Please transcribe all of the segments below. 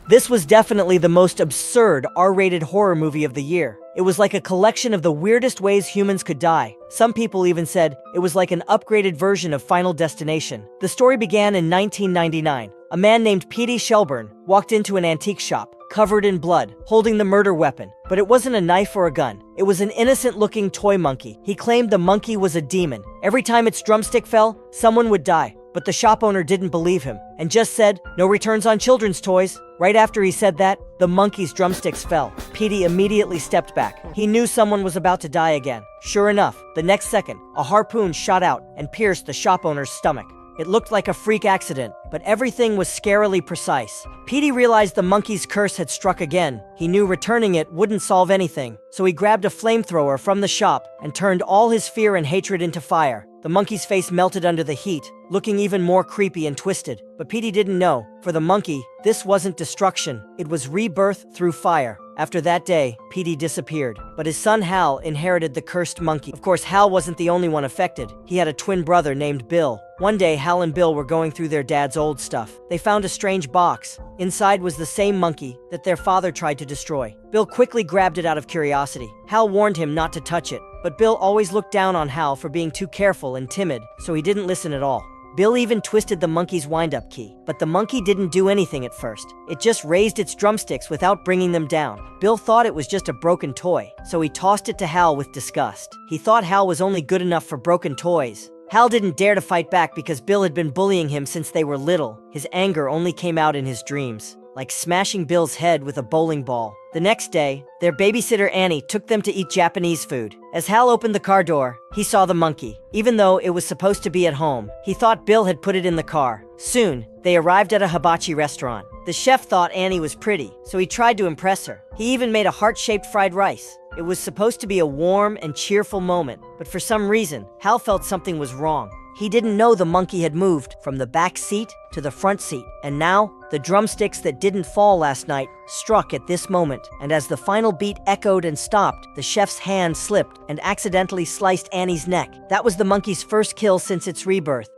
This was definitely the most absurd R-rated horror movie of the year. It was like a collection of the weirdest ways humans could die. Some people even said it was like an upgraded version of Final Destination. The story began in 1999. A man named P.D. Shelburne walked into an antique shop, covered in blood, holding the murder weapon. But it wasn't a knife or a gun. It was an innocent-looking toy monkey. He claimed the monkey was a demon. Every time its drumstick fell, someone would die. But the shop owner didn't believe him and just said, "No returns on children's toys." Right after he said that, the monkey's drumsticks fell. Petey immediately stepped back. He knew someone was about to die again. Sure enough, the next second, a harpoon shot out and pierced the shop owner's stomach. It looked like a freak accident, but everything was scarily precise. Petey realized the monkey's curse had struck again. He knew returning it wouldn't solve anything, so he grabbed a flamethrower from the shop and turned all his fear and hatred into fire. The monkey's face melted under the heat, looking even more creepy and twisted. But Petey didn't know. For the monkey, this wasn't destruction. It was rebirth through fire. After that day, Petey disappeared. But his son Hal inherited the cursed monkey. Of course, Hal wasn't the only one affected. He had a twin brother named Bill. One day, Hal and Bill were going through their dad's old stuff. They found a strange box. Inside was the same monkey that their father tried to destroy. Bill quickly grabbed it out of curiosity. Hal warned him not to touch it, but Bill always looked down on Hal for being too careful and timid, so he didn't listen at all. Bill even twisted the monkey's wind-up key, but the monkey didn't do anything at first. It just raised its drumsticks without bringing them down. Bill thought it was just a broken toy, so he tossed it to Hal with disgust. He thought Hal was only good enough for broken toys. Hal didn't dare to fight back because Bill had been bullying him since they were little. His anger only came out in his dreams, like smashing Bill's head with a bowling ball. The next day, their babysitter Annie took them to eat Japanese food. As Hal opened the car door, he saw the monkey. Even though it was supposed to be at home, he thought Bill had put it in the car. Soon, they arrived at a hibachi restaurant. The chef thought Annie was pretty, so he tried to impress her. He even made a heart-shaped fried rice. It was supposed to be a warm and cheerful moment, but for some reason, Hal felt something was wrong. He didn't know the monkey had moved from the back seat to the front seat, and now, the drumsticks that didn't fall last night struck at this moment, and as the final beat echoed and stopped, the chef's hand slipped and accidentally sliced Annie's neck. That was the monkey's first kill since its rebirth.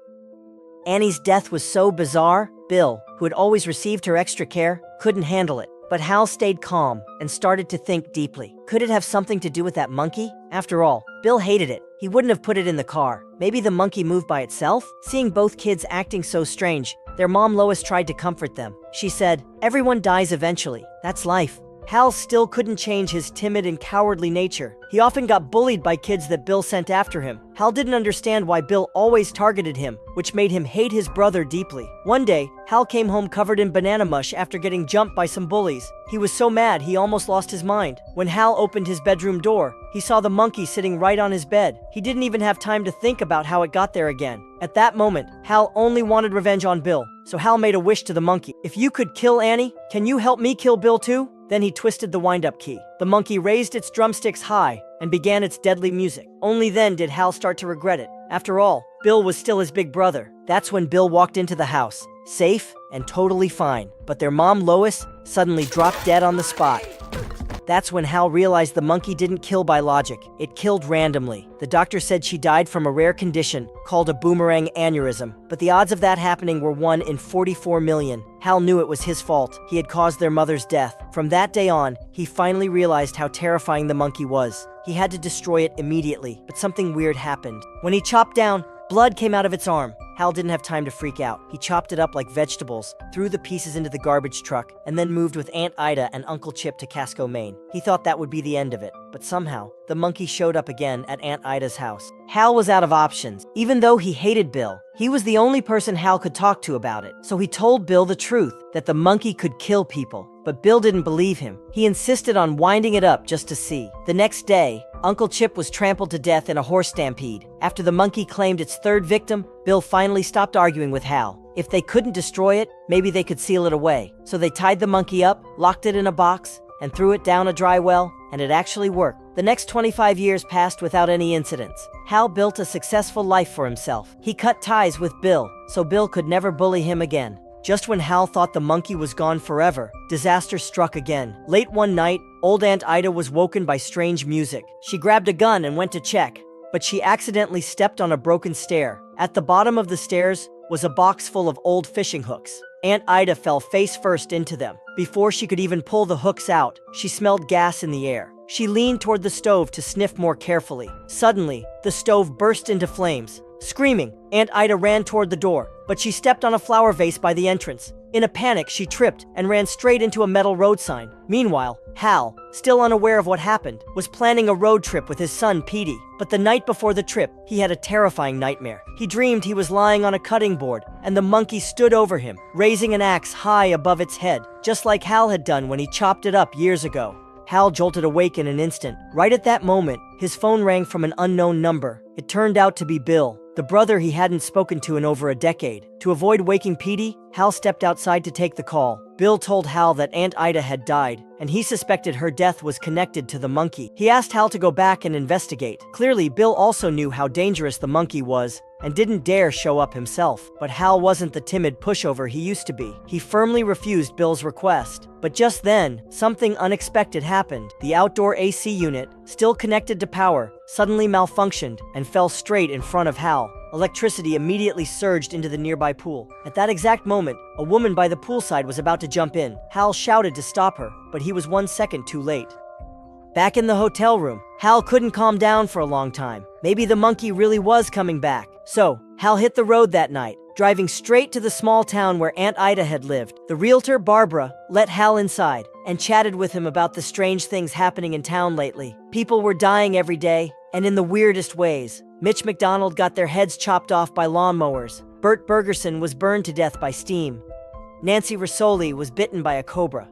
Annie's death was so bizarre, Bill, who had always received her extra care, couldn't handle it. But Hal stayed calm and started to think deeply. Could it have something to do with that monkey? After all, Bill hated it. He wouldn't have put it in the car. Maybe the monkey moved by itself? Seeing both kids acting so strange, their mom Lois tried to comfort them. She said, "Everyone dies eventually. That's life." Hal still couldn't change his timid and cowardly nature. He often got bullied by kids that Bill sent after him. Hal didn't understand why Bill always targeted him, which made him hate his brother deeply. One day, Hal came home covered in banana mush after getting jumped by some bullies. He was so mad he almost lost his mind. When Hal opened his bedroom door, he saw the monkey sitting right on his bed. He didn't even have time to think about how it got there again. At that moment, Hal only wanted revenge on Bill, so Hal made a wish to the monkey. "If you could kill Annie, can you help me kill Bill too?" Then he twisted the wind-up key. The monkey raised its drumsticks high and began its deadly music. Only then did Hal start to regret it. After all, Bill was still his big brother. That's when Bill walked into the house, safe and totally fine. But their mom, Lois, suddenly dropped dead on the spot. That's when Hal realized the monkey didn't kill by logic. It killed randomly. The doctor said she died from a rare condition called a boomerang aneurysm, but the odds of that happening were 1 in 44 million. Hal knew it was his fault. He had caused their mother's death. From that day on, he finally realized how terrifying the monkey was. He had to destroy it immediately, but something weird happened. When he chopped down, blood came out of its arm. Hal didn't have time to freak out. He chopped it up like vegetables, threw the pieces into the garbage truck, and then moved with Aunt Ida and Uncle Chip to Casco, Maine. He thought that would be the end of it, but somehow, the monkey showed up again at Aunt Ida's house. Hal was out of options. Even though he hated Bill, he was the only person Hal could talk to about it. So he told Bill the truth, that the monkey could kill people. But Bill didn't believe him. He insisted on winding it up just to see. The next day, Uncle Chip was trampled to death in a horse stampede. After the monkey claimed its third victim, Bill finally stopped arguing with Hal. If they couldn't destroy it, maybe they could seal it away. So they tied the monkey up, locked it in a box, and threw it down a dry well, and it actually worked. The next 25 years passed without any incidents. Hal built a successful life for himself. He cut ties with Bill, so Bill could never bully him again. Just when Hal thought the monkey was gone forever, disaster struck again. Late one night, old Aunt Ida was woken by strange music. She grabbed a gun and went to check, but she accidentally stepped on a broken stair. At the bottom of the stairs was a box full of old fishing hooks. Aunt Ida fell face first into them. Before she could even pull the hooks out, she smelled gas in the air. She leaned toward the stove to sniff more carefully. Suddenly, the stove burst into flames. Screaming, Aunt Ida ran toward the door, but she stepped on a flower vase by the entrance. In a panic, she tripped and ran straight into a metal road sign. Meanwhile, Hal, still unaware of what happened, was planning a road trip with his son Petey. But the night before the trip, he had a terrifying nightmare. He dreamed he was lying on a cutting board, and the monkey stood over him, raising an axe high above its head, just like Hal had done when he chopped it up years ago. Hal jolted awake in an instant. Right at that moment, his phone rang from an unknown number. It turned out to be Bill, the brother he hadn't spoken to in over a decade. To avoid waking Petey, Hal stepped outside to take the call. Bill told Hal that Aunt Ida had died, and he suspected her death was connected to the monkey. He asked Hal to go back and investigate. Clearly, Bill also knew how dangerous the monkey was, and didn't dare show up himself. But Hal wasn't the timid pushover he used to be. He firmly refused Bill's request. But just then, something unexpected happened. The outdoor AC unit, still connected to power, suddenly malfunctioned and fell straight in front of Hal. Electricity immediately surged into the nearby pool. At that exact moment, a woman by the poolside was about to jump in. Hal shouted to stop her, but he was 1 second too late. Back in the hotel room, Hal couldn't calm down for a long time. Maybe the monkey really was coming back. So, Hal hit the road that night, driving straight to the small town where Aunt Ida had lived. The realtor, Barbara, let Hal inside and chatted with him about the strange things happening in town lately. People were dying every day, and in the weirdest ways. Mitch McDonald got their heads chopped off by lawnmowers. Bert Bergerson was burned to death by steam. Nancy Risoli was bitten by a cobra.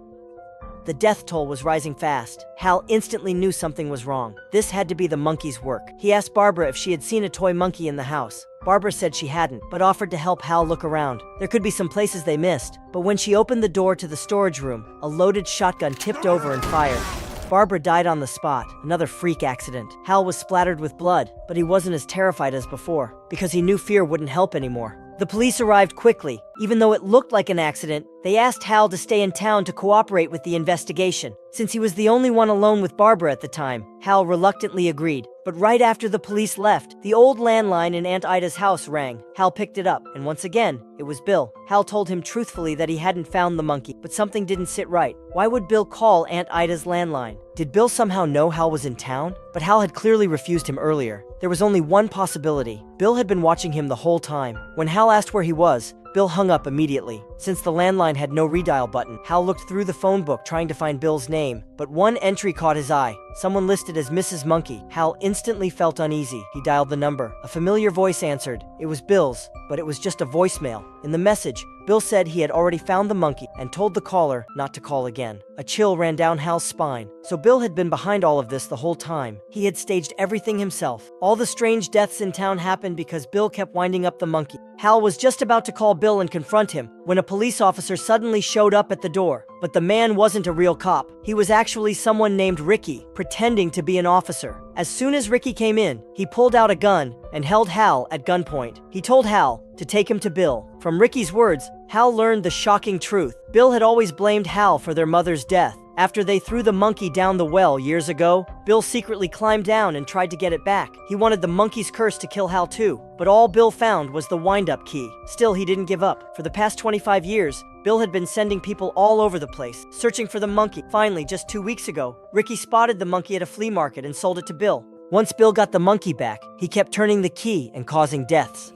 The death toll was rising fast. Hal instantly knew something was wrong. This had to be the monkey's work. He asked Barbara if she had seen a toy monkey in the house. Barbara said she hadn't, but offered to help Hal look around. There could be some places they missed, but when she opened the door to the storage room, a loaded shotgun tipped over and fired. Barbara died on the spot, another freak accident. Hal was splattered with blood, but he wasn't as terrified as before, because he knew fear wouldn't help anymore. The police arrived quickly. Even though it looked like an accident, they asked Hal to stay in town to cooperate with the investigation. Since he was the only one alone with Barbara at the time, Hal reluctantly agreed. But right after the police left, the old landline in Aunt Ida's house rang. Hal picked it up, and once again, it was Bill. Hal told him truthfully that he hadn't found the monkey, but something didn't sit right. Why would Bill call Aunt Ida's landline? Did Bill somehow know Hal was in town? But Hal had clearly refused him earlier. There was only one possibility. Bill had been watching him the whole time. When Hal asked where he was, Bill hung up immediately. Since the landline had no redial button, Hal looked through the phone book trying to find Bill's name, but one entry caught his eye. Someone listed as Mrs. Monkey. Hal instantly felt uneasy. He dialed the number. A familiar voice answered. It was Bill's, but it was just a voicemail. In the message, Bill said he had already found the monkey and told the caller not to call again. A chill ran down Hal's spine. So Bill had been behind all of this the whole time. He had staged everything himself. All the strange deaths in town happened because Bill kept winding up the monkey. Hal was just about to call Bill and confront him when a police officer suddenly showed up at the door. But the man wasn't a real cop. He was actually someone named Ricky, pretending to be an officer. As soon as Ricky came in, he pulled out a gun and held Hal at gunpoint. He told Hal to take him to Bill. From Ricky's words, Hal learned the shocking truth. Bill had always blamed Hal for their mother's death. After they threw the monkey down the well years ago, Bill secretly climbed down and tried to get it back. He wanted the monkey's curse to kill Hal too, but all Bill found was the wind-up key. Still, he didn't give up. For the past 25 years, Bill had been sending people all over the place, searching for the monkey. Finally, just 2 weeks ago, Ricky spotted the monkey at a flea market and sold it to Bill. Once Bill got the monkey back, he kept turning the key and causing deaths.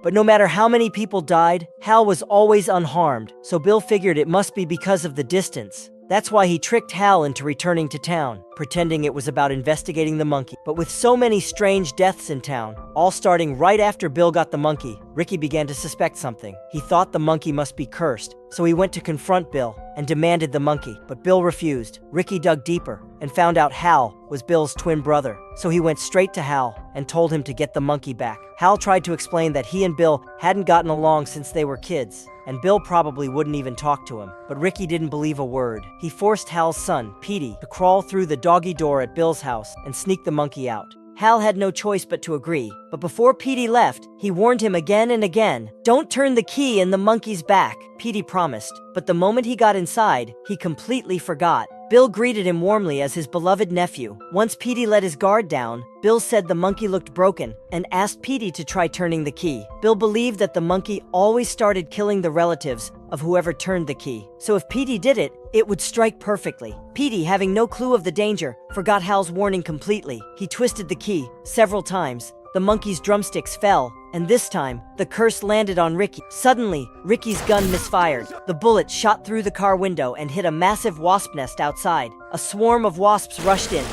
But no matter how many people died, Hal was always unharmed, so Bill figured it must be because of the distance. That's why he tricked Hal into returning to town, pretending it was about investigating the monkey. But with so many strange deaths in town, all starting right after Bill got the monkey, Ricky began to suspect something. He thought the monkey must be cursed, so he went to confront Bill and demanded the monkey. But Bill refused. Ricky dug deeper and found out Hal was Bill's twin brother. So he went straight to Hal and told him to get the monkey back. Hal tried to explain that he and Bill hadn't gotten along since they were kids, and Bill probably wouldn't even talk to him. But Ricky didn't believe a word. He forced Hal's son, Petey, to crawl through the doggy door at Bill's house and sneak the monkey out. Hal had no choice but to agree, but before Petey left, he warned him again and again, "Don't turn the key in the monkey's back." Petey promised, but the moment he got inside, he completely forgot. Bill greeted him warmly as his beloved nephew. Once Petey let his guard down, Bill said the monkey looked broken and asked Petey to try turning the key. Bill believed that the monkey always started killing the relatives of whoever turned the key. So if Petey did it, it would strike perfectly. Petey, having no clue of the danger, forgot Hal's warning completely. He twisted the key several times. The monkey's drumsticks fell, and this time, the curse landed on Ricky. Suddenly, Ricky's gun misfired. The bullet shot through the car window and hit a massive wasp nest outside. A swarm of wasps rushed in,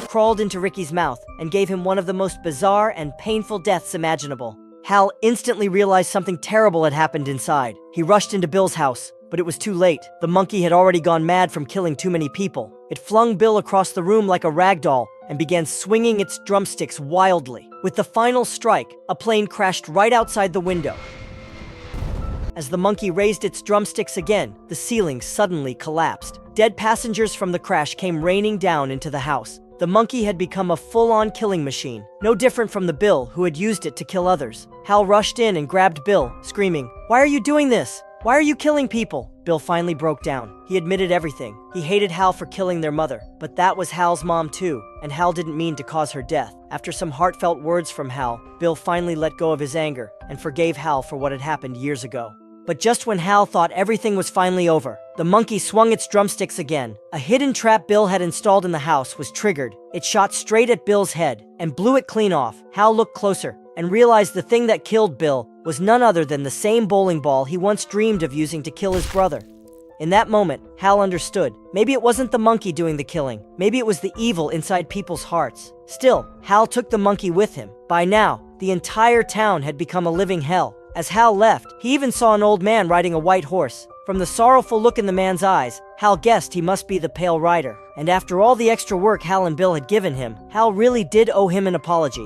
crawled into Ricky's mouth, and gave him one of the most bizarre and painful deaths imaginable. Hal instantly realized something terrible had happened inside. He rushed into Bill's house, but it was too late. The monkey had already gone mad from killing too many people. It flung Bill across the room like a rag doll and began swinging its drumsticks wildly. With the final strike, a plane crashed right outside the window. As the monkey raised its drumsticks again, the ceiling suddenly collapsed. Dead passengers from the crash came raining down into the house. The monkey had become a full-on killing machine, no different from the Bill who had used it to kill others. Hal rushed in and grabbed Bill, screaming, "Why are you doing this? Why are you killing people?" Bill finally broke down. He admitted everything. He hated Hal for killing their mother, but that was Hal's mom too, and Hal didn't mean to cause her death. After some heartfelt words from Hal, Bill finally let go of his anger and forgave Hal for what had happened years ago. But just when Hal thought everything was finally over, the monkey swung its drumsticks again. A hidden trap Bill had installed in the house was triggered. It shot straight at Bill's head and blew it clean off. Hal looked closer and realized the thing that killed Bill was none other than the same bowling ball he once dreamed of using to kill his brother. In that moment, Hal understood. Maybe it wasn't the monkey doing the killing. Maybe it was the evil inside people's hearts. Still, Hal took the monkey with him. By now, the entire town had become a living hell. As Hal left, he even saw an old man riding a white horse. From the sorrowful look in the man's eyes, Hal guessed he must be the Pale Rider. And after all the extra work Hal and Bill had given him, Hal really did owe him an apology.